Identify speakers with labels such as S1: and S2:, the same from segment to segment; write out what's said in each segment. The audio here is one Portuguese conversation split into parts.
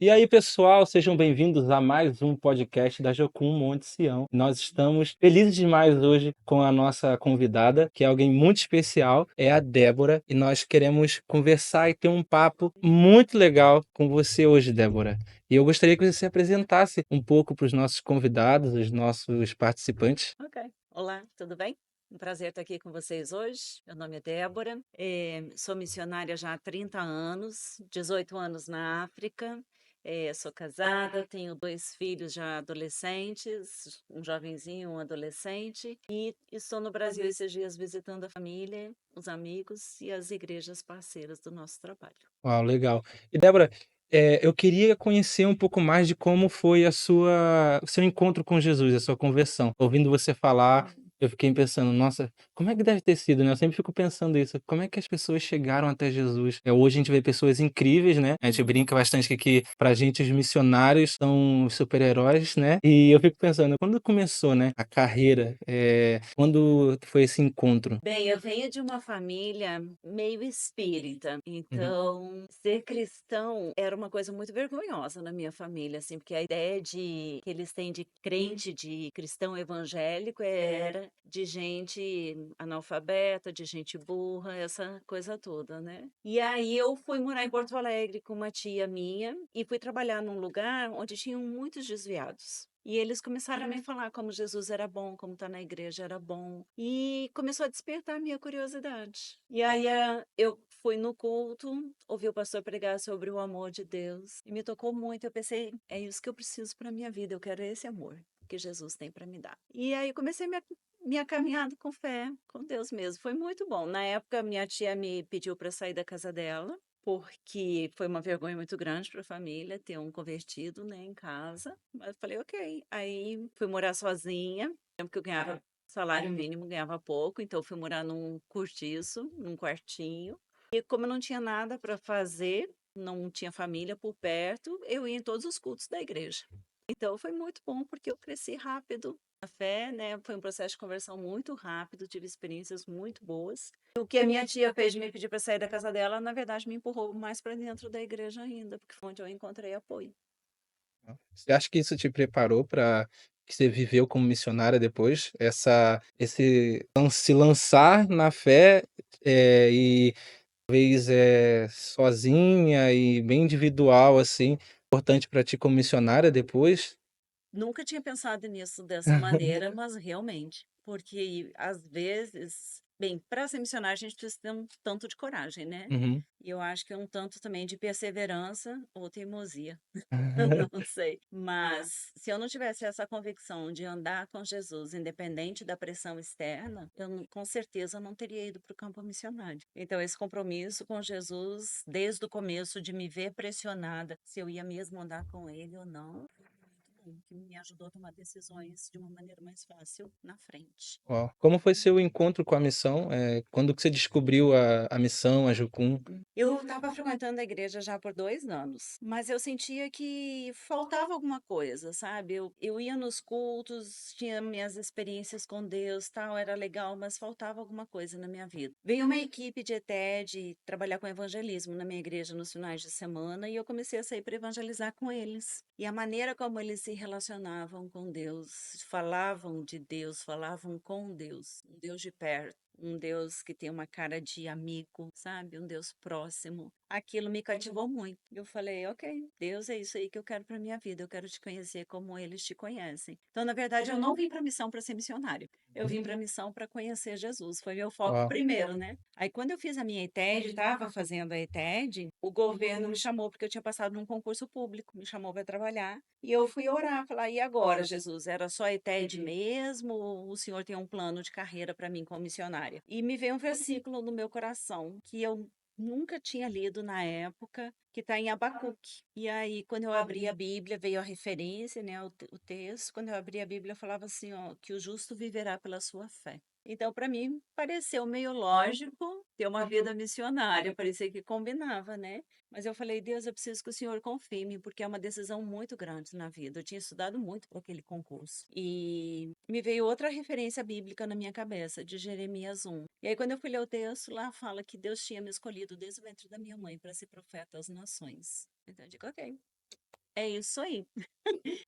S1: E aí, pessoal, sejam bem-vindos a mais um podcast da Jocum Monte Sião. Nós estamos felizes demais hoje com a nossa convidada, que é alguém muito especial, é a Débora, e nós queremos conversar e ter um papo muito legal com você hoje, Débora. E eu gostaria que você se apresentasse um pouco para os nossos convidados, os nossos participantes.
S2: Ok. Olá, tudo bem? Um prazer estar aqui com vocês hoje. Meu nome é Débora, sou missionária já há 30 anos, 18 anos na África. Sou casada, tenho dois filhos já adolescentes, um jovenzinho e um adolescente, e estou no Brasil esses dias visitando a família, os amigos e as igrejas parceiras do nosso trabalho.
S1: Uau, legal. E Débora, eu queria conhecer um pouco mais de como foi o seu encontro com Jesus, a sua conversão. Ouvindo você falar, eu fiquei pensando, nossa, como é que deve ter sido, né? Eu sempre fico pensando isso, como é que as pessoas chegaram até Jesus? Hoje a gente vê pessoas incríveis, né? A gente brinca bastante que aqui, pra gente, os missionários são os super-heróis, né? E eu fico pensando, quando começou, né, a carreira, quando foi esse encontro?
S2: Bem, eu venho de uma família meio espírita,
S1: Uhum.
S2: então ser cristão era uma coisa muito vergonhosa na minha família, assim, porque a ideia de que eles têm de crente, de cristão evangélico, era de gente analfabeta, de gente burra, essa coisa toda, né? E aí eu fui morar em Porto Alegre com uma tia minha e fui trabalhar num lugar onde tinham muitos desviados. E eles começaram a me falar como Jesus era bom, como estar na igreja era bom. E começou a despertar a minha curiosidade. E aí eu fui no culto, ouvi o pastor pregar sobre o amor de Deus e me tocou muito. Eu pensei, é isso que eu preciso para minha vida, eu quero esse amor que Jesus tem para me dar. E aí comecei minha caminhada com fé, com Deus mesmo. Foi muito bom. Na época, minha tia me pediu para sair da casa dela, porque foi uma vergonha muito grande para a família ter um convertido, né, em casa. Mas eu falei, ok. Aí fui morar sozinha, lembro que eu ganhava salário mínimo, ganhava pouco, então fui morar num cortiço, num quartinho. E como eu não tinha nada para fazer, não tinha família por perto, eu ia em todos os cultos da igreja. Então foi muito bom porque eu cresci rápido na fé, né? Foi um processo de conversão muito rápido, tive experiências muito boas. O que a minha tia fez de me pedir para sair da casa dela, na verdade, me empurrou mais para dentro da igreja ainda, porque foi onde eu encontrei apoio.
S1: Você acha que isso te preparou para que você viveu como missionária depois? Esse se lançar na fé, e talvez, sozinha e bem individual, assim, importante para ti como missionária depois?
S2: Nunca tinha pensado nisso dessa maneira, mas realmente, porque às vezes, bem, para ser missionário a gente precisa ter um tanto de coragem, né?
S1: Uhum.
S2: E eu acho que é um tanto também de perseverança ou teimosia. Não sei. Mas se eu não tivesse essa convicção de andar com Jesus, independente da pressão externa, com certeza não teria ido para o campo missionário. Então, esse compromisso com Jesus, desde o começo, de me ver pressionada se eu ia mesmo andar com ele ou não, foi muito bom, que me ajudou a tomar decisões de uma maneira mais fácil na frente.
S1: Ó, como foi seu encontro com a missão? Quando que você descobriu a missão, a Jocum?
S2: Eu estava frequentando a igreja já por 2 anos, mas eu sentia que faltava alguma coisa, sabe. Eu ia nos cultos, tinha minhas experiências com Deus, tal, era legal, mas faltava alguma coisa na minha vida. Veio uma equipe de ETED trabalhar com evangelismo na minha igreja nos finais de semana e eu comecei a sair para evangelizar com eles. E a maneira como eles se relacionavam com Deus, falavam com Deus, um Deus de perto, um Deus que tem uma cara de amigo, sabe? Um Deus próximo. Aquilo me cativou muito. Eu falei, ok, Deus, é isso aí que eu quero para minha vida. Eu quero te conhecer como eles te conhecem. Então, na verdade, eu não vim para a missão para ser missionário. Eu vim para a missão para conhecer Jesus. Foi meu foco
S1: Ó,
S2: primeiro, né? Aí, quando eu fiz a minha ETED, estava fazendo a ETED, o governo me chamou porque eu tinha passado num concurso público, me chamou para trabalhar. E eu fui orar, falar, e agora, Jesus? Era só ETED mesmo? Ou o senhor tem um plano de carreira para mim como missionária? E me veio um versículo no meu coração que eu nunca tinha lido na época, que está em Abacuque. E aí, quando eu abri a Bíblia, veio a referência, né, o texto. Quando eu abri a Bíblia, falava assim, ó, que o justo viverá pela sua fé. Então, para mim, pareceu meio lógico ter uma vida missionária, parecia que combinava, né? Mas eu falei, Deus, eu preciso que o Senhor confie em mim, porque é uma decisão muito grande na vida. Eu tinha estudado muito para aquele concurso. E me veio outra referência bíblica na minha cabeça, de Jeremias 1. E aí, quando eu fui ler o texto, lá fala que Deus tinha me escolhido desde o ventre da minha mãe para ser profeta às nações. Então, eu digo, ok. É isso aí.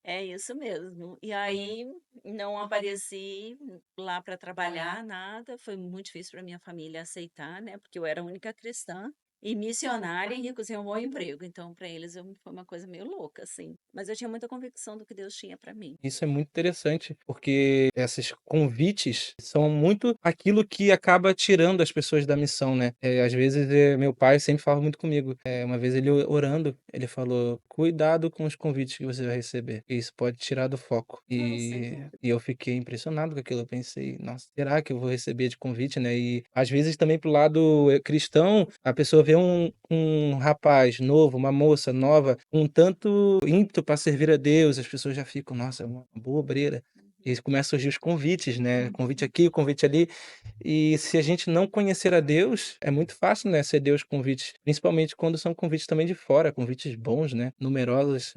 S2: É isso mesmo. E aí não apareci lá para trabalhar, nada. Foi muito difícil para minha família aceitar, né? Porque eu era a única cristã e missionária e recusei um bom emprego. Então, para eles foi uma coisa meio louca, assim. Mas eu tinha muita convicção do que Deus tinha para mim.
S1: Isso é muito interessante, porque esses convites são muito aquilo que acaba tirando as pessoas da missão, né. Às vezes, meu pai sempre fala muito comigo, uma vez ele orando, ele falou: "Cuidado com os convites que você vai receber, isso pode tirar do foco".
S2: Não, sem
S1: E
S2: dúvida.
S1: eu fiquei impressionado com aquilo, eu pensei: "Nossa, será que eu vou receber de convite", né. E, às vezes, também para o lado, cristão, a pessoa vê um rapaz novo, uma moça nova, com tanto ímpeto para servir a Deus, as pessoas já ficam: "Nossa, é uma boa obreira". E começam a surgir os convites, né, convite aqui, convite ali. E se a gente não conhecer a Deus, é muito fácil, né, ceder os convites, principalmente quando são convites também de fora, convites bons, né, numerosos,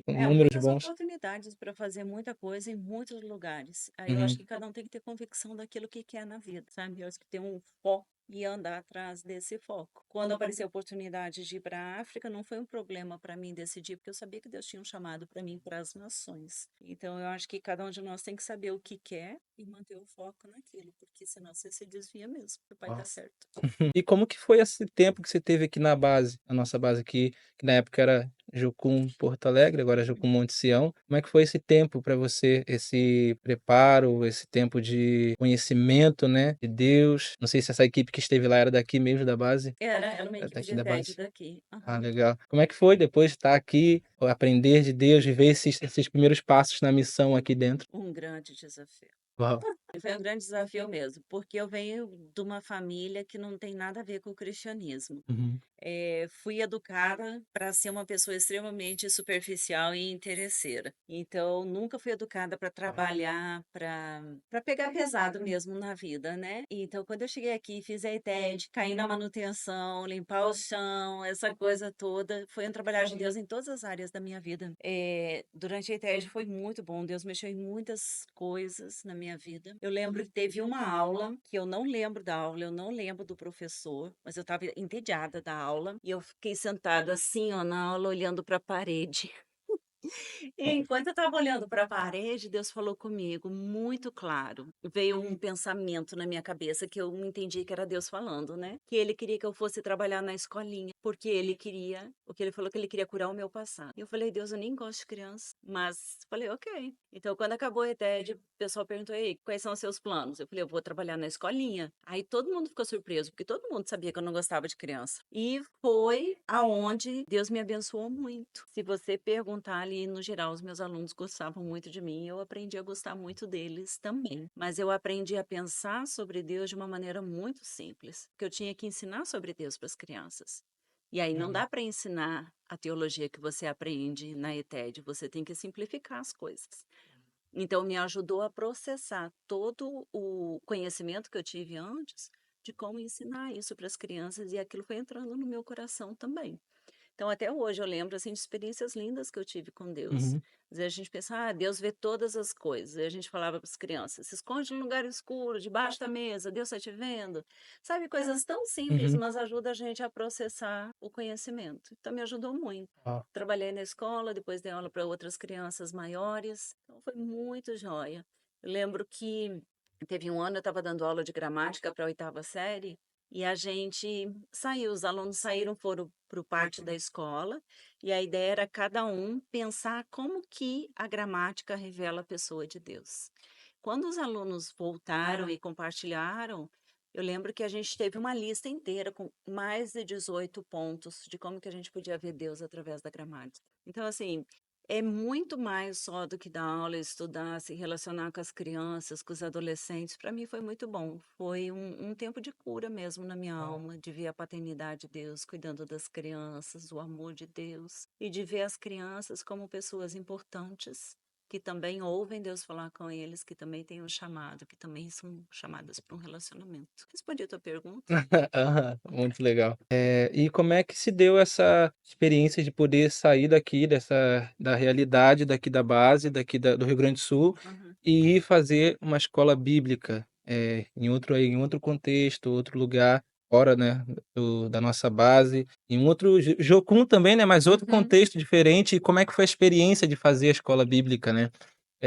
S1: com
S2: É,
S1: números
S2: muitas
S1: bons.
S2: oportunidades para fazer muita coisa em muitos lugares. Aí eu acho
S1: Uhum.
S2: que cada um tem que ter convicção daquilo que quer na vida, sabe? Eu acho que tem um foco e andar atrás desse foco. Quando apareceu a oportunidade de ir para a África, não foi um problema para mim decidir, porque eu sabia que Deus tinha um chamado para mim para as nações. Então eu acho que cada um de nós tem que saber o que quer e manter o foco naquilo, porque senão você se desvia mesmo, não vai dar certo.
S1: E como que foi esse tempo que você teve aqui na base, a nossa base aqui, que na época era Jocum Porto Alegre, agora é Jocum Monte Sião. Como é que foi esse tempo para você, esse preparo, esse tempo de conhecimento, né, de Deus? Não sei se essa equipe que esteve lá era daqui mesmo da base,
S2: Era uma
S1: é
S2: equipe
S1: daqui
S2: de
S1: da
S2: TED
S1: base?
S2: daqui.
S1: Ah,
S2: Aham.
S1: legal. Como é que foi depois de estar aqui, aprender de Deus, viver esses primeiros passos na missão aqui dentro?
S2: Um grande desafio.
S1: Uau!
S2: Foi um grande desafio mesmo, porque eu venho de uma família que não tem nada a ver com o cristianismo.
S1: Uhum.
S2: Fui educada para ser uma pessoa extremamente superficial e interesseira. Então, nunca fui educada para trabalhar, para pegar pesado mesmo na vida, né? Então, quando eu cheguei aqui, fiz a ideia de cair na manutenção, limpar o chão, essa coisa toda, foi um trabalhar de Deus em todas as áreas da minha vida. Durante a ITED foi muito bom, Deus mexeu em muitas coisas na minha vida. Eu lembro que teve uma aula, que eu não lembro da aula, eu não lembro do professor, mas eu estava entediada da aula e eu fiquei sentada assim, ó, na aula, olhando para a parede. E enquanto eu estava olhando para a parede, Deus falou comigo muito claro. Veio um pensamento na minha cabeça que eu entendi que era Deus falando, né? Que ele queria que eu fosse trabalhar na escolinha, porque ele queria, o que ele falou que ele queria curar o meu passado. E eu falei, Deus, eu nem gosto de criança, mas falei, ok. Então, quando acabou a ETED, o pessoal perguntou, ei, quais são os seus planos? Eu falei, eu vou trabalhar na escolinha. Aí todo mundo ficou surpreso, porque todo mundo sabia que eu não gostava de criança. E foi aonde Deus me abençoou muito. Se você perguntar ali, no geral, os meus alunos gostavam muito de mim, eu aprendi a gostar muito deles também. Mas eu aprendi a pensar sobre Deus de uma maneira muito simples, porque eu tinha que ensinar sobre Deus para as crianças. E aí não dá para ensinar a teologia que você aprende na ETED, você tem que simplificar as coisas. Então me ajudou a processar todo o conhecimento que eu tive antes de como ensinar isso para as crianças e aquilo foi entrando no meu coração também. Então, até hoje eu lembro, assim, de experiências lindas que eu tive com Deus.
S1: Uhum.
S2: Às vezes a gente pensa, Deus vê todas as coisas. E a gente falava para as crianças, se esconde num lugar escuro, debaixo da mesa, Deus está te vendo. Sabe, coisas tão simples,
S1: Uhum.
S2: mas ajuda a gente a processar o conhecimento. Então, me ajudou muito.
S1: Ó.
S2: Trabalhei na escola, depois dei aula para outras crianças maiores. Então, foi muito joia. Eu lembro que teve um ano eu estava dando aula de gramática para a oitava série, e a gente saiu, os alunos saíram, foram para o pátio da escola, e a ideia era cada um pensar como que a gramática revela a pessoa de Deus. Quando os alunos voltaram e compartilharam, eu lembro que a gente teve uma lista inteira com mais de 18 pontos de como que a gente podia ver Deus através da gramática. Então, assim, é muito mais só do que dar aula, estudar, se relacionar com as crianças, com os adolescentes. Para mim foi muito bom. Foi um tempo de cura mesmo na minha alma, de ver a paternidade de Deus cuidando das crianças, o amor de Deus, e de ver as crianças como pessoas importantes, que também ouvem Deus falar com eles, que também têm um chamado, que também são chamadas para um relacionamento. Respondi a tua pergunta?
S1: Aham, muito legal. E como é que se deu essa experiência de poder sair daqui da realidade daqui da base, do Rio Grande do Sul,
S2: Aham.
S1: e ir fazer uma escola bíblica, em outro contexto, outro lugar. fora, né, da nossa base, em um outro Jocum também, né, mas outro
S2: Uhum.
S1: contexto diferente. E como é que foi a experiência de fazer a escola bíblica, né?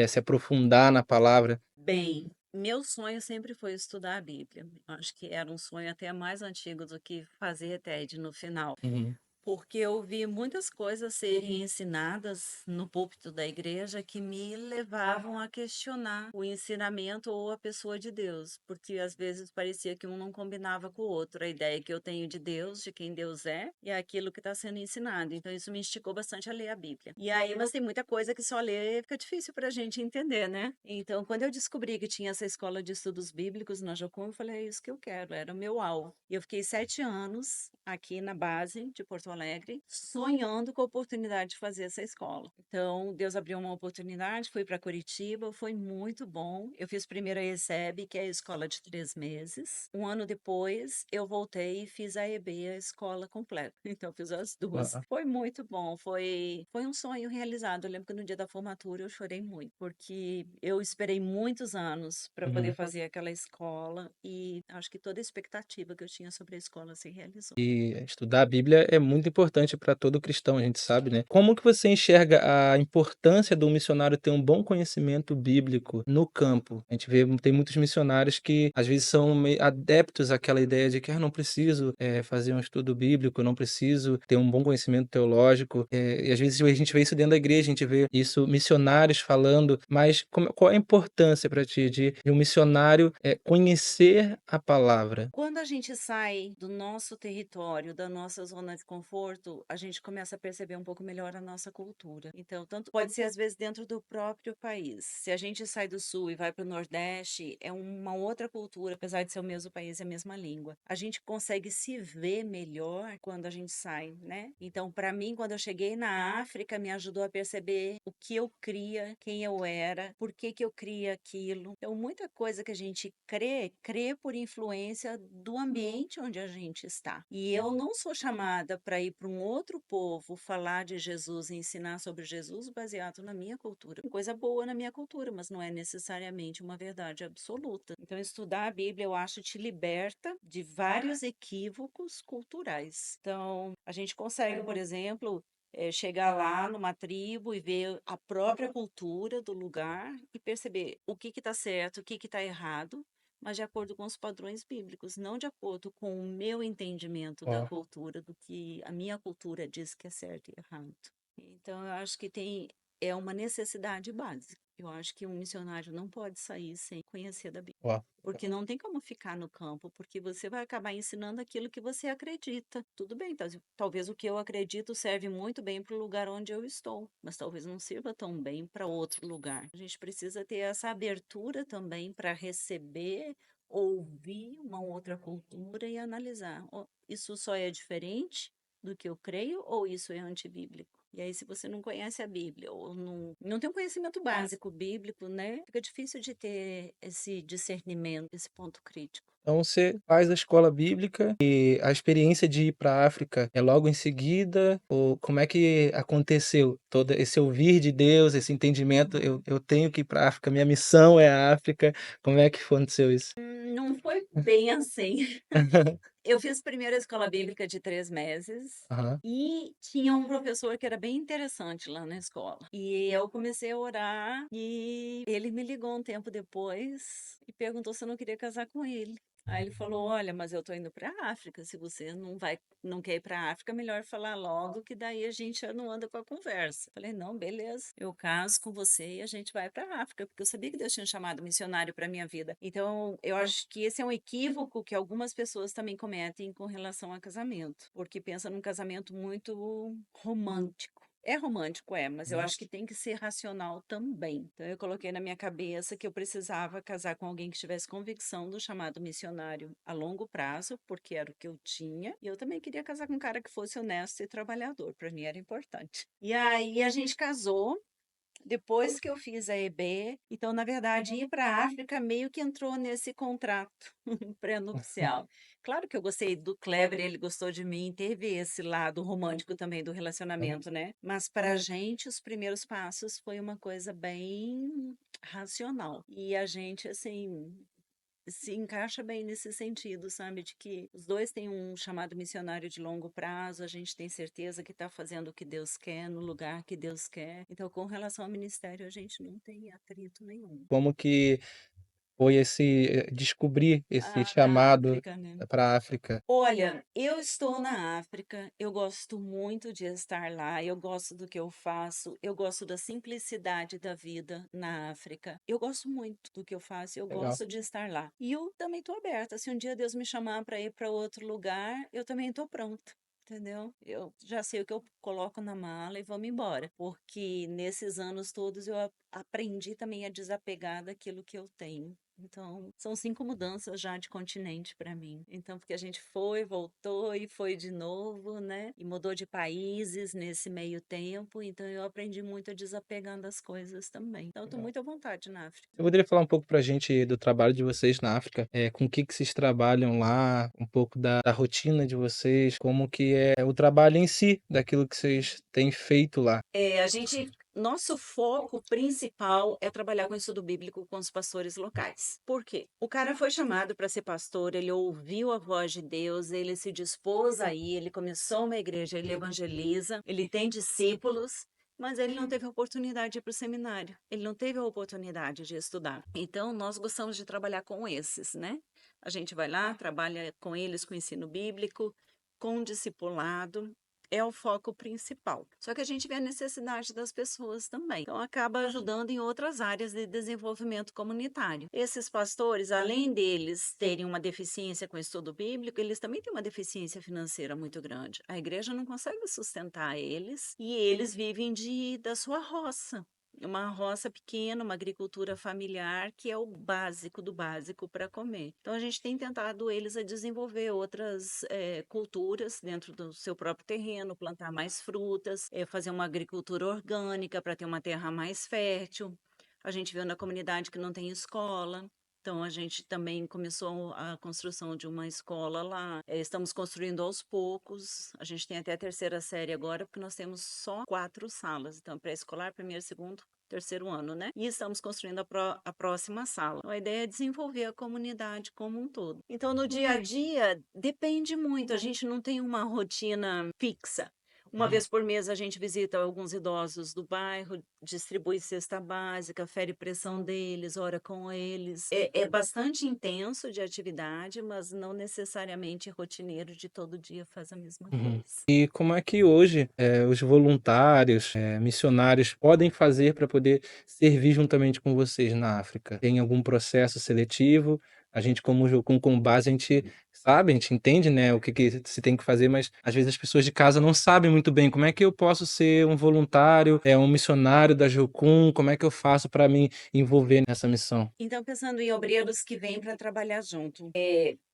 S1: Se aprofundar na palavra.
S2: Bem, meu sonho sempre foi estudar a Bíblia. Acho que era um sonho até mais antigo do que fazer TED no final.
S1: Uhum.
S2: Porque eu vi muitas coisas serem ensinadas no púlpito da igreja que me levavam a questionar o ensinamento ou a pessoa de Deus, porque às vezes parecia que um não combinava com o outro, a ideia que eu tenho de Deus, de quem Deus é, e aquilo que está sendo ensinado. Então isso me instigou bastante a ler a Bíblia. E aí, mas tem muita coisa que só ler fica difícil para a gente entender, né? Então, quando eu descobri que tinha essa escola de estudos bíblicos na Jocum, eu falei, é isso que eu quero, era o meu alvo. E eu fiquei 7 anos aqui na base de Porto Alegre, sonhando com a oportunidade de fazer essa escola. Então, Deus abriu uma oportunidade, fui para Curitiba, foi muito bom. Eu fiz primeiro a ESEB, que é a escola de 3 meses. Um ano depois, eu voltei e fiz a EB, a escola completa. Então, eu fiz as duas.
S1: Uau.
S2: Foi muito bom, foi um sonho realizado. Eu lembro que no dia da formatura eu chorei muito, porque eu esperei muitos anos para poder
S1: Uhum.
S2: fazer aquela escola e acho que toda a expectativa que eu tinha sobre a escola se realizou.
S1: E estudar a Bíblia é muito importante para todo cristão, a gente sabe, né. Como que você enxerga a importância do missionário ter um bom conhecimento bíblico no campo? A gente vê, tem muitos missionários que às vezes são meio adeptos àquela ideia de que: "Ah, não preciso, fazer um estudo bíblico, não preciso ter um bom conhecimento teológico", e às vezes a gente vê isso dentro da igreja, a gente vê isso missionários falando, mas qual é a importância para ti de um missionário, conhecer a palavra?
S2: Quando a gente sai do nosso território, da nossa zona de conforto, a gente começa a perceber um pouco melhor a nossa cultura. Então, tanto pode ser às vezes dentro do próprio país. Se a gente sai do sul e vai para o Nordeste, é uma outra cultura, apesar de ser o mesmo país e a mesma língua. A gente consegue se ver melhor quando a gente sai, né? Então, para mim, quando eu cheguei na África, me ajudou a perceber o que eu cria, quem eu era, por que que eu cria aquilo. Então, muita coisa que a gente crê por influência do ambiente onde a gente está. E eu não sou chamada para ir para um outro povo falar de Jesus e ensinar sobre Jesus baseado na minha cultura. Coisa boa na minha cultura, mas não é necessariamente uma verdade absoluta. Então, estudar a Bíblia, eu acho, te liberta de vários equívocos culturais. Então, a gente consegue, por exemplo, chegar lá numa tribo e ver a própria cultura do lugar e perceber o que está certo, o que está errado, mas de acordo com os padrões bíblicos, não de acordo com o meu entendimento da
S1: Ó.
S2: cultura, do que a minha cultura diz que é certo e errado. Então, eu acho que é uma necessidade básica. Eu acho que um missionário não pode sair sem conhecer da Bíblia.
S1: Ó.
S2: Porque não tem como ficar no campo, porque você vai acabar ensinando aquilo que você acredita. Tudo bem, talvez o que eu acredito serve muito bem para o lugar onde eu estou, mas talvez não sirva tão bem para outro lugar. A gente precisa ter essa abertura também para receber, ouvir uma outra cultura e analisar. "Ó, isso só é diferente do que eu creio ou isso é antibíblico?" E aí, se você não conhece a Bíblia ou não tem um conhecimento básico bíblico, né, fica difícil de ter esse discernimento, esse ponto crítico.
S1: Então você faz a escola bíblica e a experiência de ir para a África é logo em seguida? Ou como é que aconteceu todo esse ouvir de Deus, esse entendimento: "Eu tenho que ir para a África, minha missão é a África", como é que aconteceu isso?
S2: Não foi bem assim. Eu fiz primeiro a escola bíblica de 3 meses
S1: Aham.
S2: e tinha um professor que era bem interessante lá na escola. E eu comecei a orar e ele me ligou um tempo depois e perguntou se eu não queria casar com ele. Aí ele falou: "Olha, mas eu tô indo para a África. Se você não quer ir para a África, melhor falar logo, que daí a gente já não anda com a conversa." Falei: "Não, beleza. Eu caso com você e a gente vai para a África", porque eu sabia que Deus tinha chamado missionário para minha vida. Então, eu acho que esse é um equívoco que algumas pessoas também cometem com relação a casamento, porque pensa num casamento muito romântico. É romântico, mas eu acho que tem que ser racional também. Então, eu coloquei na minha cabeça que eu precisava casar com alguém que tivesse convicção do chamado missionário a longo prazo, porque era o que eu tinha. E eu também queria casar com um cara que fosse honesto e trabalhador. Para mim era importante. E aí a gente casou. Depois que eu fiz a EB, então, na verdade, ir para a África meio que entrou nesse contrato pré-nupcial. Claro que eu gostei do Kleber, ele gostou de mim, teve esse lado romântico também do relacionamento, né? Mas para a gente, os primeiros passos foi uma coisa bem racional. E a gente, assim, se encaixa bem nesse sentido, sabe, de que os 2 têm um chamado missionário de longo prazo, a gente tem certeza que está fazendo o que Deus quer, no lugar que Deus quer. Então, com relação ao ministério, a gente não tem atrito nenhum.
S1: Como que foi descobrir esse
S2: Da
S1: chamado
S2: África, né.
S1: para a África?
S2: Olha, eu estou na África, eu gosto muito de estar lá, eu gosto do que eu faço, eu gosto da simplicidade da vida na África. Eu gosto muito do que eu faço, eu
S1: Legal.
S2: gosto de estar lá. E eu também estou aberta. Se um dia Deus me chamar para ir para outro lugar, eu também estou pronta. Entendeu? Eu já sei o que eu coloco na mala e vamos embora. Porque nesses anos todos eu aprendi também a desapegar daquilo que eu tenho. Então, são 5 mudanças já de continente para mim. Então, porque a gente foi, voltou e foi de novo, né? E mudou de países nesse meio tempo. Então, eu aprendi muito a desapegar das coisas também. Então, eu tô
S1: Legal.
S2: muito à vontade na África.
S1: Você poderia falar um pouco pra gente do trabalho de vocês na África? Com o que vocês trabalham lá, um pouco da rotina de vocês, como que é o trabalho em si, daquilo que vocês têm feito lá?
S2: Nosso foco principal é trabalhar com estudo bíblico com os pastores locais. Por quê? O cara foi chamado para ser pastor, ele ouviu a voz de Deus, ele se dispôs a ir, ele começou uma igreja, ele evangeliza, ele tem discípulos, mas ele não teve a oportunidade de ir para o seminário, ele não teve a oportunidade de estudar. Então, nós gostamos de trabalhar com esses, né? A gente vai lá, trabalha com eles com ensino bíblico, com discipulado, é o foco principal. Só que a gente vê a necessidade das pessoas também. Então, acaba ajudando em outras áreas de desenvolvimento comunitário. Esses pastores, além deles terem uma deficiência com o estudo bíblico, eles também têm uma deficiência financeira muito grande. A igreja não consegue sustentar eles e eles vivem da sua roça. Uma roça pequena, uma agricultura familiar, que é o básico do básico para comer. Então, a gente tem tentado eles a desenvolver outras culturas dentro do seu próprio terreno, plantar mais frutas, fazer uma agricultura orgânica para ter uma terra mais fértil. A gente viu na comunidade que não tem escola. Então, a gente também começou a construção de uma escola lá. Estamos construindo aos poucos. A gente tem até a terceira série agora, porque nós temos só 4 salas. Então, pré-escolar, primeiro, segundo, terceiro ano, né? E estamos construindo a próxima sala. Então, a ideia é desenvolver a comunidade como um todo. Então, no dia a dia, depende muito. A gente não tem uma rotina fixa. Uma vez por mês a gente visita alguns idosos do bairro, distribui cesta básica, fere pressão deles, ora com eles. É bastante intenso de atividade, mas não necessariamente rotineiro de todo dia faz a mesma
S1: Uhum.
S2: coisa.
S1: E como é que hoje os voluntários, missionários podem fazer para poder servir juntamente com vocês na África? Tem algum processo seletivo? A gente, como Jocum, com base, a gente sabe, a gente entende, né, o que se tem que fazer, mas às vezes as pessoas de casa não sabem muito bem como é que eu posso ser um voluntário, um missionário da Jocum, como é que eu faço para me envolver nessa missão?
S2: Então, pensando em obreiros que vêm para trabalhar junto,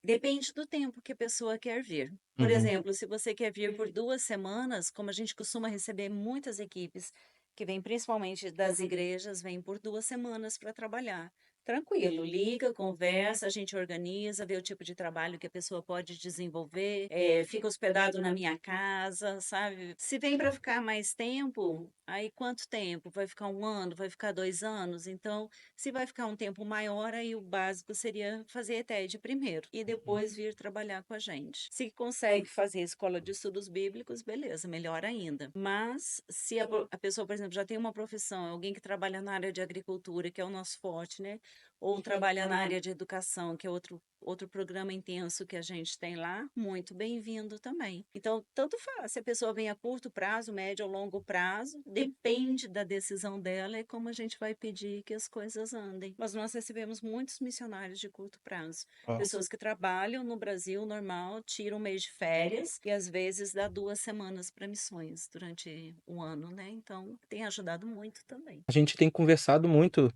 S2: depende do tempo que a pessoa quer vir. Por
S1: Uhum.
S2: exemplo, se você quer vir por 2 semanas, como a gente costuma receber muitas equipes que vêm principalmente das igrejas, vêm por 2 semanas para trabalhar. Tranquilo, liga, conversa, a gente organiza, vê o tipo de trabalho que a pessoa pode desenvolver, fica hospedado na minha casa, sabe? Se vem para ficar mais tempo, aí quanto tempo? Vai ficar 1 ano? Vai ficar 2 anos? Então, se vai ficar um tempo maior, aí o básico seria fazer ETED primeiro e depois vir trabalhar com a gente. Se consegue fazer escola de estudos bíblicos, beleza, melhor ainda. Mas se a pessoa, por exemplo, já tem uma profissão, alguém que trabalha na área de agricultura, que é o nosso forte, né? Ou trabalha na área de educação, que é outro programa intenso que a gente tem lá, muito bem-vindo também. Então, tanto faz, se a pessoa vem a curto prazo, médio ou longo prazo, depende da decisão dela e como a gente vai pedir que as coisas andem. Mas nós recebemos muitos missionários de curto prazo,
S1: Ó.
S2: pessoas que trabalham no Brasil normal, tiram um mês de férias e às vezes dá 2 semanas para missões durante o ano, né? Então, tem ajudado muito também.
S1: A gente tem conversado muito,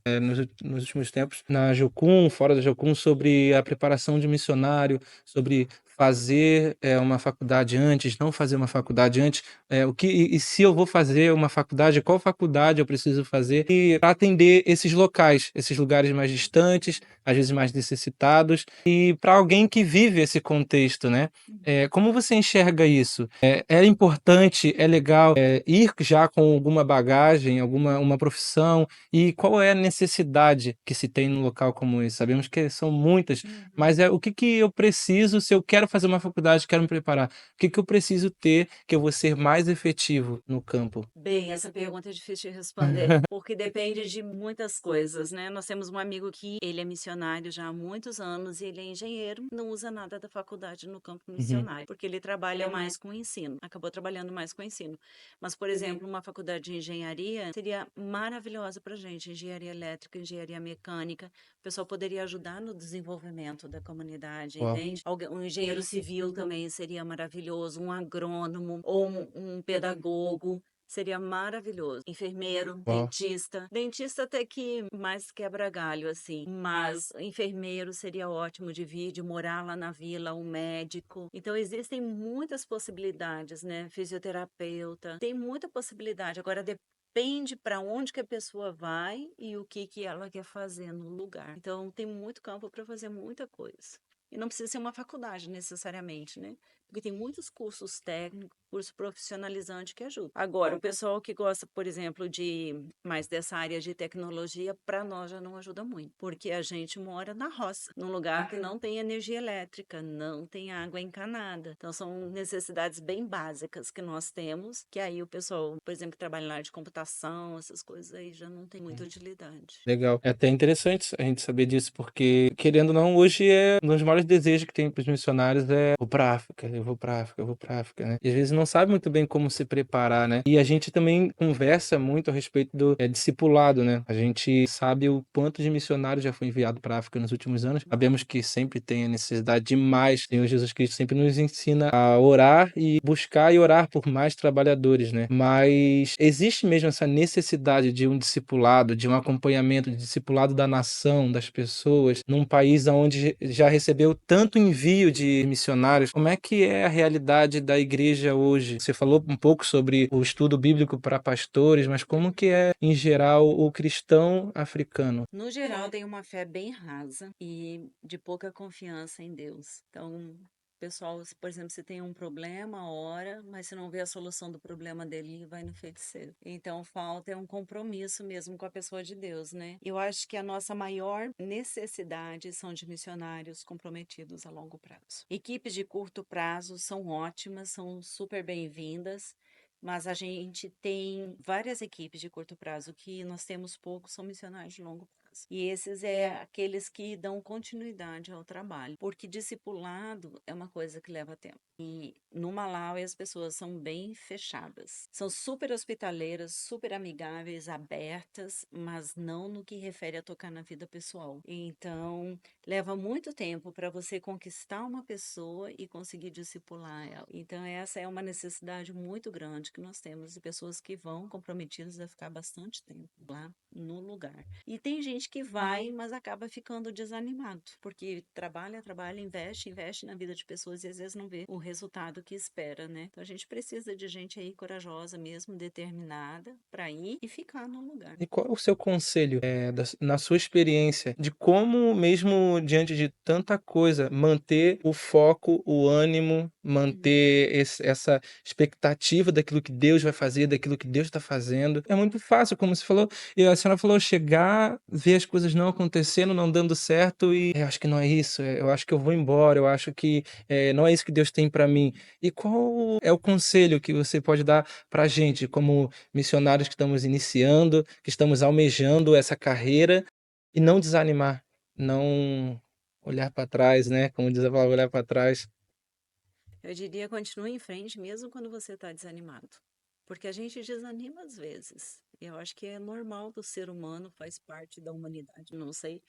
S1: nos últimos tempos, na Jocum, fora da Jocum, sobre a preparação de missionário, sobre fazer, uma faculdade antes, não fazer uma faculdade antes, e se eu vou fazer uma faculdade, qual faculdade eu preciso fazer, e para atender esses locais, esses lugares mais distantes, às vezes mais necessitados, e para alguém que vive esse contexto, né. Como você enxerga isso? É importante, é legal, ir já com alguma bagagem, uma profissão, e qual é a necessidade que se tem num local como esse? Sabemos que são muitas, mas
S2: Uhum.
S1: o que que eu preciso se eu quero fazer uma faculdade, quero me preparar, o que que eu preciso ter que eu vou ser mais efetivo no campo?
S2: Bem, essa pergunta é difícil de responder, porque depende de muitas coisas, né? Nós temos um amigo que ele é missionário já há muitos anos e ele é engenheiro, não usa nada da faculdade no campo
S1: Uhum.
S2: missionário, porque ele trabalha mais com o ensino, acabou trabalhando mais com o ensino. Mas, por exemplo, uma faculdade de engenharia seria maravilhosa para gente, engenharia elétrica, engenharia mecânica, o pessoal poderia ajudar no desenvolvimento da comunidade,
S1: Uau.
S2: entende? Um engenheiro civil também seria maravilhoso, um agrônomo ou um pedagogo. Seria maravilhoso. Enfermeiro,
S1: Uau.
S2: dentista. Dentista até que mais quebra galho, assim. Mas enfermeiro seria ótimo de vir, de morar lá na vila, um médico. Então existem muitas possibilidades, né? Fisioterapeuta. Tem muita possibilidade. Agora depende para onde que a pessoa vai e o que que ela quer fazer no lugar. Então tem muito campo para fazer muita coisa. E não precisa ser uma faculdade necessariamente, né? Porque tem muitos cursos técnicos, curso profissionalizante que ajuda. Agora, o pessoal que gosta, por exemplo, de mais dessa área de tecnologia, para nós já não ajuda muito, porque a gente mora na roça, num lugar que não tem energia elétrica, não tem água encanada. Então, são necessidades bem básicas que nós temos, que aí o pessoal, por exemplo, que trabalha na área de computação, essas coisas aí já não tem muita utilidade.
S1: Legal. É até interessante a gente saber disso, porque, querendo ou não, hoje um dos maiores desejos que tem para os missionários é vou para África, eu vou para África, eu vou para África, né? E às vezes não sabe muito bem como se preparar, né? E a gente também conversa muito a respeito do discipulado, né? A gente sabe o quanto de missionários já foi enviado para a África nos últimos anos. Sabemos que sempre tem a necessidade de mais. O Senhor Jesus Cristo sempre nos ensina a orar e buscar e orar por mais trabalhadores, né? Mas existe mesmo essa necessidade de um discipulado, de um acompanhamento, de discipulado da nação, das pessoas, num país onde já recebeu tanto envio de missionários. Como é que é a realidade da igreja hoje? Você falou um pouco sobre o estudo bíblico para pastores, mas como que é, em geral, o cristão africano?
S2: No geral, tem uma fé bem rasa e de pouca confiança em Deus. Então, pessoal, por exemplo, se tem um problema, ora, mas se não vê a solução do problema dele, vai no feiticeiro. Então, falta é um compromisso mesmo com a pessoa de Deus, né? Eu acho que a nossa maior necessidade são de missionários comprometidos a longo prazo. Equipes de curto prazo são ótimas, são super bem-vindas. Mas a gente tem várias equipes de curto prazo, que nós temos poucos, são missionários de longo prazo. E esses é aqueles que dão continuidade ao trabalho, porque discipulado é uma coisa que leva tempo. E no Malawi as pessoas são bem fechadas. São super hospitaleiras, super amigáveis, abertas, mas não no que refere a tocar na vida pessoal. Então, leva muito tempo para você conquistar uma pessoa e conseguir discipular ela. Então, essa é uma necessidade muito grande que nós temos de pessoas que vão comprometidas a ficar bastante tempo lá no lugar. E tem gente que vai, mas acaba ficando desanimado, porque trabalha, trabalha, investe, investe na vida de pessoas e às vezes não vê o resultado que espera, né? Então, a gente precisa de gente aí corajosa mesmo, determinada para ir e ficar no lugar.
S1: E qual é o seu conselho, na sua experiência, de como, mesmo diante de tanta coisa, manter o foco, o ânimo, manter essa expectativa daquilo que Deus vai fazer, daquilo que Deus está fazendo? É muito fácil, como você falou, e a senhora falou, chegar, ver as coisas não acontecendo, não dando certo e eu acho que não é isso, eu acho que eu vou embora, eu acho que não é isso que Deus tem para mim. E qual é o conselho que você pode dar para a gente, como missionários que estamos iniciando, que estamos almejando essa carreira e não desanimar, não olhar para trás, né? Como diz a palavra, olhar para trás.
S2: Eu diria continue em frente mesmo quando você está desanimado. Porque a gente desanima às vezes. Eu acho que é normal do ser humano, faz parte da humanidade, não sei.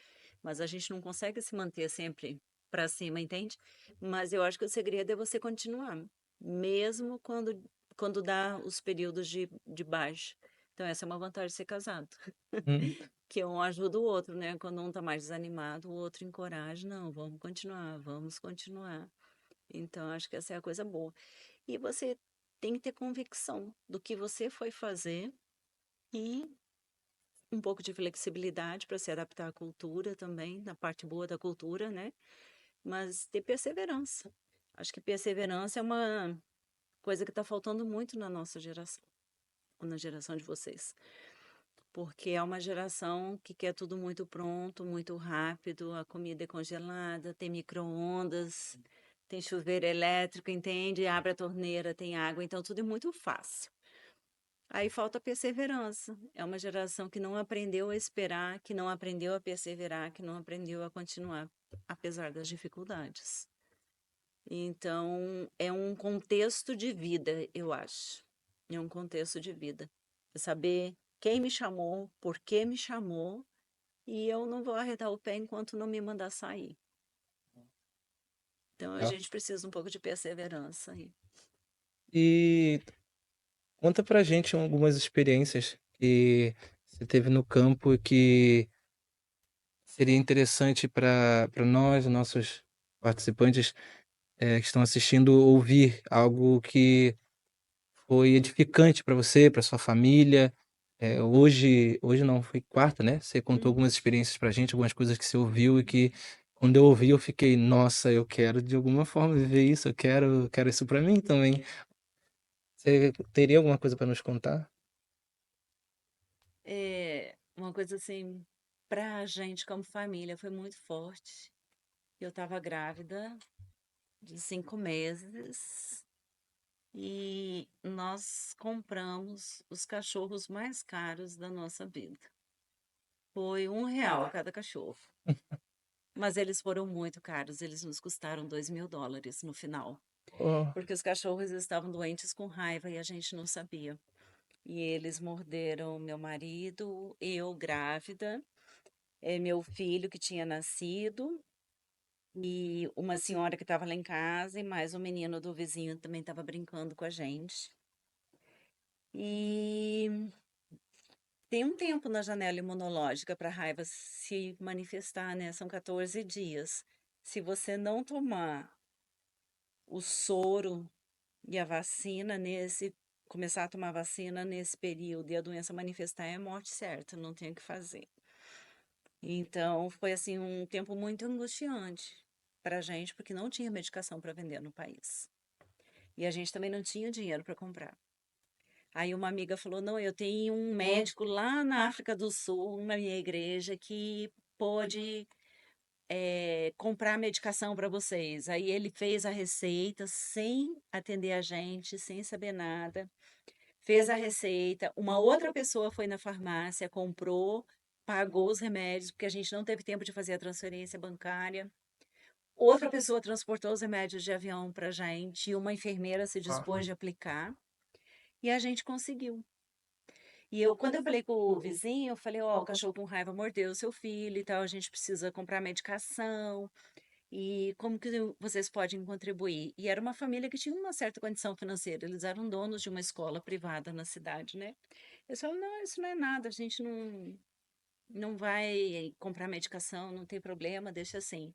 S2: Mas a gente não consegue se manter sempre para cima, entende? Mas eu acho que o segredo é você continuar, mesmo quando dá os períodos de baixa. Então, essa é uma vantagem de ser casado.
S1: Hum.
S2: Que um ajuda o outro, né? Quando um tá mais desanimado, o outro encoraja. Não, vamos continuar, vamos continuar. Então, acho que essa é a coisa boa. E você tem que ter convicção do que você foi fazer e um pouco de flexibilidade para se adaptar à cultura também, na parte boa da cultura, né? Mas ter perseverança. Acho que perseverança é uma coisa que está faltando muito na nossa geração, ou na geração de vocês. porque é uma geração que quer tudo muito pronto, muito rápido, a comida é congelada, tem micro-ondas, tem chuveiro elétrico, entende? Abre a torneira, tem água, então tudo é muito fácil. Aí falta perseverança. É uma geração que não aprendeu a esperar, que não aprendeu a perseverar, que não aprendeu a continuar, apesar das dificuldades. Então, é um contexto de vida, eu acho. É um contexto de vida. É saber quem me chamou, por que me chamou, e eu não vou arredar o pé enquanto não me mandar sair. Então, a
S1: Tá?
S2: gente precisa um pouco de perseverança aí.
S1: E conta pra gente algumas experiências que você teve no campo e que seria interessante para nós, nossos participantes, que estão assistindo, ouvir algo que foi edificante para você, para sua família. Hoje não, foi quarta, né? Você contou
S2: Uhum.
S1: algumas experiências pra gente, algumas coisas que você ouviu e que quando eu ouvi eu fiquei, nossa, eu quero de alguma forma viver isso, eu quero isso para mim também. Você teria alguma coisa para nos contar?
S2: É uma coisa assim, pra gente como família, foi muito forte. Eu estava grávida de 5 meses e nós compramos os cachorros mais caros da nossa vida. Foi R$ 1 cada cachorro. Mas eles foram muito caros, eles nos custaram US$ 2.000 no final.
S1: Oh,
S2: Porque os cachorros estavam doentes com raiva e a gente não sabia. E eles morderam meu marido, eu grávida, meu filho que tinha nascido, e uma senhora que estava lá em casa, e mais um menino do vizinho também estava brincando com a gente. E tem um tempo na janela imunológica para a raiva se manifestar, né? São 14 dias. Se você não tomar o soro e a vacina começar a tomar vacina nesse período e a doença manifestar, é morte certa, não tem o que fazer. Então, foi assim um tempo muito angustiante para a gente, porque não tinha medicação para vender no país. E a gente também não tinha dinheiro para comprar. Aí uma amiga falou: Não, eu tenho um médico lá na África do Sul, na minha igreja, que pode comprar medicação para vocês. Aí ele fez a receita sem atender a gente, sem saber nada. Fez a receita. Uma outra pessoa foi na farmácia, comprou, pagou os remédios, porque a gente não teve tempo de fazer a transferência bancária. Outra pessoa transportou os remédios de avião para a gente, e uma enfermeira se
S1: ah,
S2: dispôs de aplicar, e a gente conseguiu. E eu, quando eu falei com o vizinho, eu falei, ó, o cachorro com raiva mordeu o seu filho e tal, a gente precisa comprar medicação, e como que vocês podem contribuir? E era uma família que tinha uma certa condição financeira, eles eram donos de uma escola privada na cidade, né? Eles falaram, não, isso não é nada, a gente não vai comprar medicação, não tem problema, deixa assim.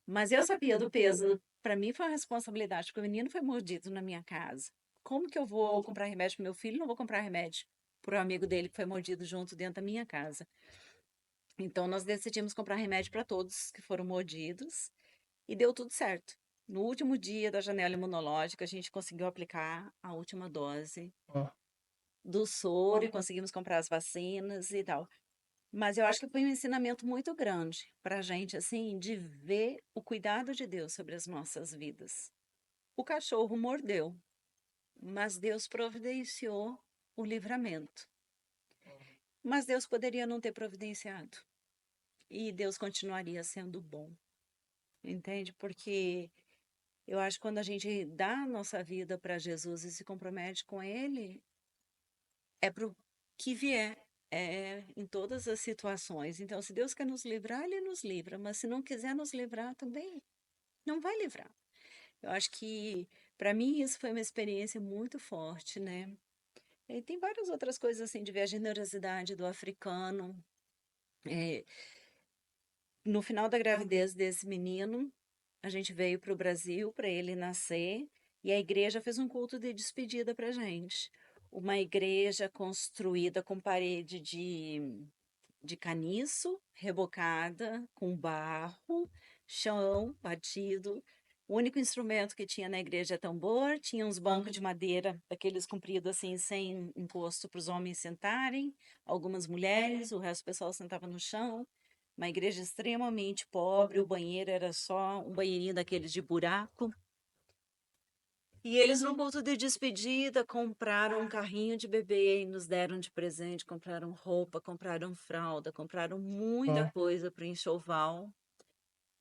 S2: Mas eu sabia do peso, para mim foi uma responsabilidade, porque o menino foi mordido na minha casa. Como que eu vou comprar remédio para meu filho? Não vou comprar remédio para o amigo dele que foi mordido junto dentro da minha casa. Então nós decidimos comprar remédio para todos que foram mordidos e deu tudo certo. No último dia da janela imunológica, a gente conseguiu aplicar a última dose
S1: oh,
S2: do soro e conseguimos comprar as vacinas e tal. Mas eu acho que foi um ensinamento muito grande para a gente, assim, de ver o cuidado de Deus sobre as nossas vidas. O cachorro mordeu, mas Deus providenciou o livramento. Mas Deus poderia não ter providenciado. E Deus continuaria sendo bom, entende? Porque eu acho que quando a gente dá a nossa vida para Jesus e se compromete com Ele, é para o que vier, é em todas as situações. Então, se Deus quer nos livrar, Ele nos livra, mas se não quiser nos livrar também, não vai livrar. Eu acho que, para mim, isso foi uma experiência muito forte, né? E tem várias outras coisas assim, de ver a generosidade do africano. É, no final da gravidez desse menino, a gente veio para o Brasil para ele nascer e a igreja fez um culto de despedida para gente. Uma igreja construída com parede de caniço, rebocada, com barro, chão batido. O único instrumento que tinha na igreja é tambor, tinha uns bancos de madeira, daqueles compridos assim, sem encosto para os homens sentarem, algumas mulheres, o resto do pessoal sentava no chão. Uma igreja extremamente pobre, o banheiro era só um banheirinho daqueles de buraco. E eles, no culto de despedida, compraram um carrinho de bebê e nos deram de presente, compraram roupa, compraram fralda, compraram muita
S1: Ó,
S2: coisa para o enxoval.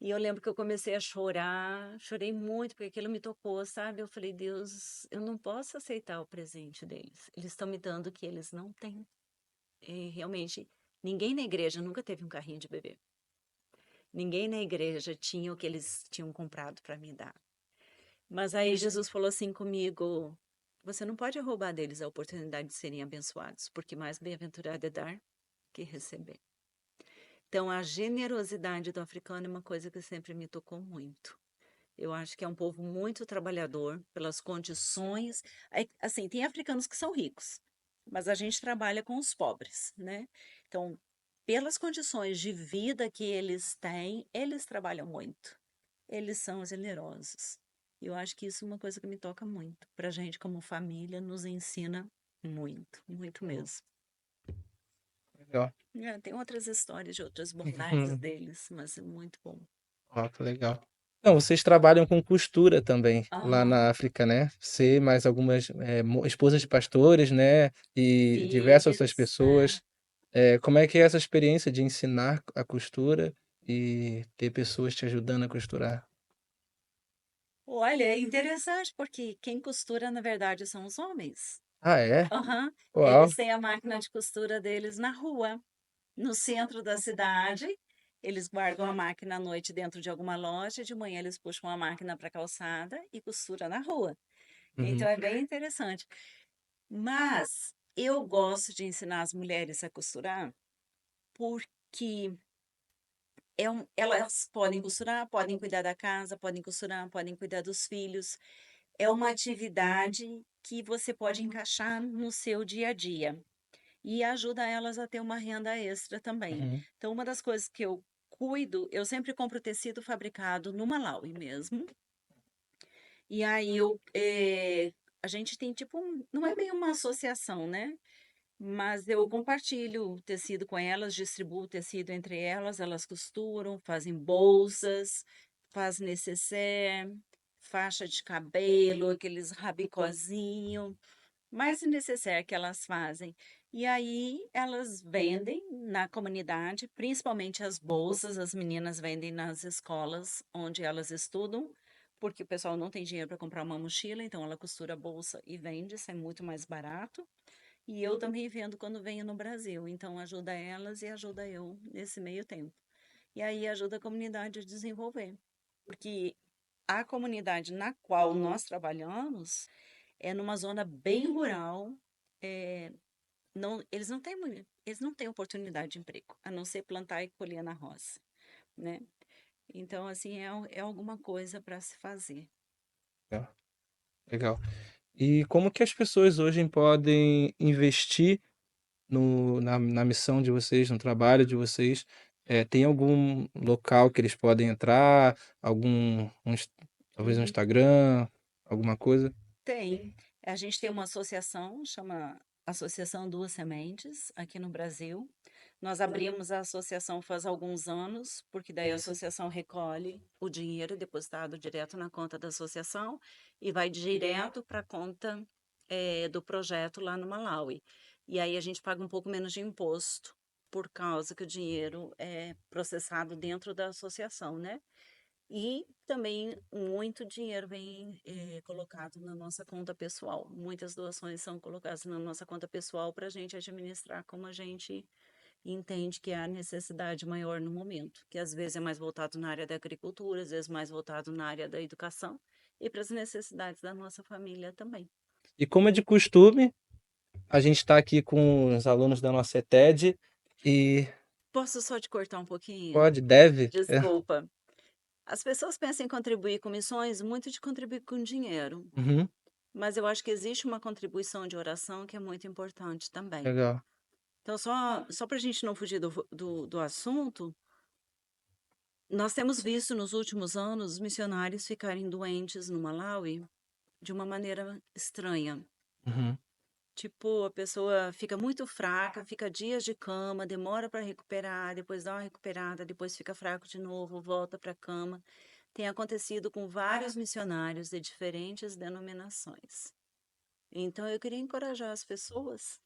S2: E eu lembro que eu comecei a chorar, chorei muito, porque aquilo me tocou, sabe? Eu falei, Deus, eu não posso aceitar o presente deles. Eles estão me dando o que eles não têm. E realmente, ninguém na igreja nunca teve um carrinho de bebê. Ninguém na igreja tinha o que eles tinham comprado para me dar. Mas aí Jesus falou assim comigo: você não pode roubar deles a oportunidade de serem abençoados, porque mais bem-aventurado é dar que receber. Então, a generosidade do africano é uma coisa que sempre me tocou muito. Eu acho que é um povo muito trabalhador pelas condições. Assim, tem africanos que são ricos, mas a gente trabalha com os pobres, né? Então, pelas condições de vida que eles têm, eles trabalham muito. Eles são generosos. Eu acho que isso é uma coisa que me toca muito. Para a gente, como família, nos ensina muito, muito mesmo.
S1: legal.
S2: Tem outras histórias de outras bondades deles, mas é muito bom.
S1: Ó, que legal. Não, vocês trabalham com costura também lá
S2: Aham,
S1: na África, né? Você mais algumas esposas de pastores, né? E diversas outras
S2: filhos,
S1: pessoas. Como é que é essa experiência de ensinar a costura e ter pessoas te ajudando a costurar?
S2: Olha, é interessante porque quem costura, na verdade, são os homens.
S1: Ah, é?
S2: Aham.
S1: Uau!
S2: Eles têm a máquina de costura deles na rua, no centro da cidade. Eles guardam a máquina à noite dentro de alguma loja, de manhã eles puxam a máquina para a calçada e costura na rua. Então
S1: Uhum.
S2: é bem interessante. Mas eu gosto de ensinar as mulheres a costurar porque elas podem costurar, podem cuidar da casa, podem costurar, podem cuidar dos filhos. É uma atividade que você pode encaixar no seu dia a dia e ajuda elas a ter uma renda extra também.
S1: Uhum.
S2: Então, uma das coisas que eu cuido, eu sempre compro tecido fabricado no Malawi mesmo. E aí a gente tem tipo, não é bem uma associação, né? Mas eu compartilho o tecido com elas, distribuo o tecido entre elas, elas costuram, fazem bolsas, faz necessaire, faixa de cabelo, aqueles rabicozinho, mais necessaire que elas fazem. E aí elas vendem na comunidade, principalmente as bolsas, as meninas vendem nas escolas onde elas estudam, porque o pessoal não tem dinheiro para comprar uma mochila, então ela costura a bolsa e vende, isso é muito mais barato. E eu também vendo quando venho no Brasil, então ajuda elas e ajuda eu nesse meio tempo. E aí ajuda a comunidade a desenvolver, porque a comunidade na qual nós trabalhamos é numa zona bem rural, não, eles não têm oportunidade de emprego, a não ser plantar e colher na roça, né? Então, assim, é alguma coisa para se fazer.
S1: Legal. Legal. E como que as pessoas hoje podem investir na missão de vocês, no trabalho de vocês? Tem algum local que eles podem entrar? Talvez um
S2: Uhum.
S1: Instagram, alguma coisa?
S2: Tem. A gente tem uma associação, chama Associação Duas Sementes, aqui no Brasil. Nós abrimos a associação faz alguns anos, porque daí a associação recolhe o dinheiro depositado direto na conta da associação e vai direto para a conta, do projeto lá no Malawi. E aí a gente paga um pouco menos de imposto, por causa que o dinheiro é processado dentro da associação, né? E também muito dinheiro vem colocado na nossa conta pessoal. Muitas doações são colocadas na nossa conta pessoal para a gente administrar como a gente entende que é a necessidade maior no momento, que às vezes é mais voltado na área da agricultura, às vezes mais voltado na área da educação e para as necessidades da nossa família também.
S1: E como é de costume, a gente está aqui com os alunos da nossa ETED e
S2: Posso só te cortar um pouquinho?
S1: deve.
S2: Desculpa. As pessoas pensam em contribuir com missões muito de contribuir com dinheiro.
S1: Uhum,
S2: Mas eu acho que existe uma contribuição de oração que é muito importante também.
S1: legal.
S2: Então, só para a gente não fugir do assunto, Nós temos visto nos últimos anos os missionários ficarem doentes no Malawi de uma maneira estranha.
S1: Uhum.
S2: Tipo, a pessoa fica muito fraca, fica dias de cama, demora para recuperar, depois dá uma recuperada, depois fica fraco de novo, volta para a cama. Tem acontecido com vários missionários de diferentes denominações. Então, eu queria encorajar as pessoas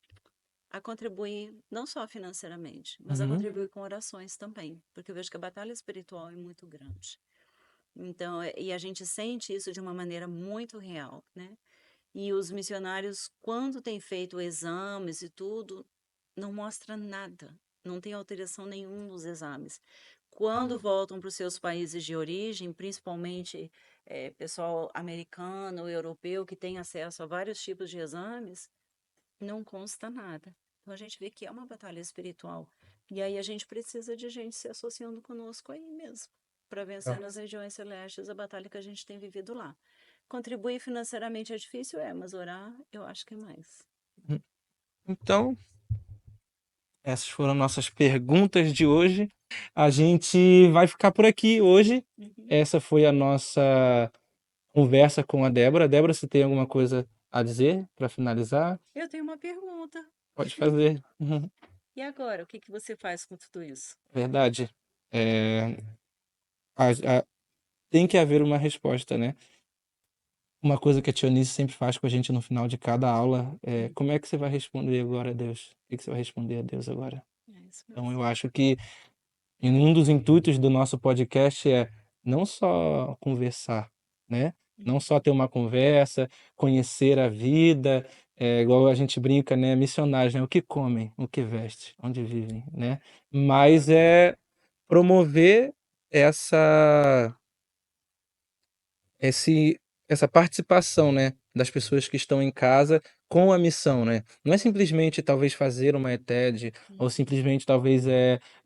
S2: a contribuir, não só financeiramente, mas a
S1: Uhum.
S2: contribuir com orações também, porque eu vejo que a batalha espiritual é muito grande. Então, e a gente sente isso de uma maneira muito real, né? E os missionários, quando têm feito exames e tudo, não mostra nada, não tem alteração nenhuma nos exames. Quando voltam para os seus países de origem, principalmente pessoal americano, europeu, que tem acesso a vários tipos de exames, não consta nada. Então a gente vê que é uma batalha espiritual. E aí a gente precisa de gente se associando conosco aí mesmo, para vencer nas regiões celestes a batalha que a gente tem vivido lá. Contribuir financeiramente é difícil, mas orar eu acho que é mais.
S1: Então, essas foram nossas perguntas de hoje. A gente vai ficar por aqui hoje.
S2: Uhum.
S1: Essa foi a nossa conversa com a Débora. Débora, você tem alguma coisa a dizer para finalizar?
S2: Eu tenho uma pergunta.
S1: Pode fazer. Uhum.
S2: E agora, o que que você faz com tudo isso?
S1: Verdade. É, a- tem que haver uma resposta, né? Uma coisa que a Tionice sempre faz com a gente no final de cada aula é
S2: Hum,
S1: como é que você vai responder agora a Deus? O que você vai responder a Deus agora?
S2: É isso
S1: Então,
S2: mesmo.
S1: eu acho que um dos intuitos do nosso podcast é não só conversar, né? Não
S2: Uhum.
S1: só ter uma conversa, conhecer a vida, igual a gente brinca, né? Missionários, né? O que comem, o que vestem, onde vivem, né? Mas é promover essa esse essa participação, né, das pessoas que estão em casa com a missão, né. Não é simplesmente talvez fazer uma ETED ou
S2: Uhum.
S1: simplesmente talvez,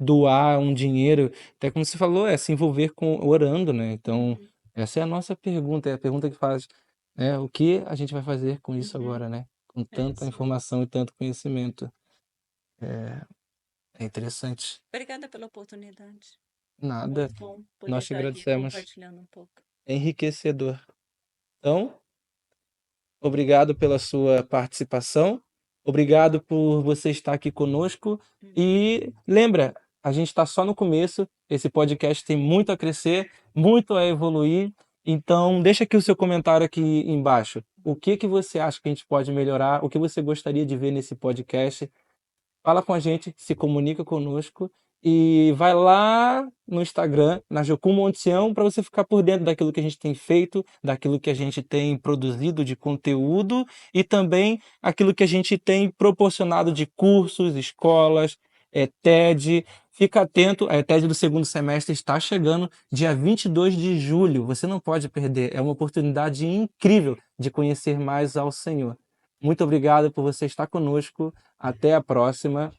S1: doar um dinheiro, até como você falou, é se envolver com orando, né. Então,
S2: Uhum.
S1: essa é a nossa pergunta, é a pergunta que faz, né, o que a gente vai fazer com isso
S2: Uhum.
S1: agora, né, com
S2: É
S1: tanta
S2: isso mesmo.
S1: informação e tanto conhecimento. É interessante.
S2: Obrigada pela oportunidade.
S1: Nada,
S2: Muito bom poder
S1: nós te
S2: estar aqui
S1: agradecemos.
S2: compartilhando um pouco.
S1: É enriquecedor. Então, obrigado pela sua participação. Obrigado por você estar aqui conosco.
S2: Uhum.
S1: E lembra, a gente está só no começo. Esse podcast tem muito a crescer, muito a evoluir. Então, deixa aqui o seu comentário aqui embaixo. O que que você acha que a gente pode melhorar? O que você gostaria de ver nesse podcast? Fala com a gente, se comunica conosco e vai lá no Instagram, na Jocum Montião, para você ficar por dentro daquilo que a gente tem feito, daquilo que a gente tem produzido de conteúdo e também aquilo que a gente tem proporcionado de cursos, escolas, TED. Fica atento, a TED do segundo semestre está chegando dia 22 de julho. Você não pode perder, é uma oportunidade incrível de conhecer mais ao Senhor. Muito obrigado por você estar conosco. Até a próxima.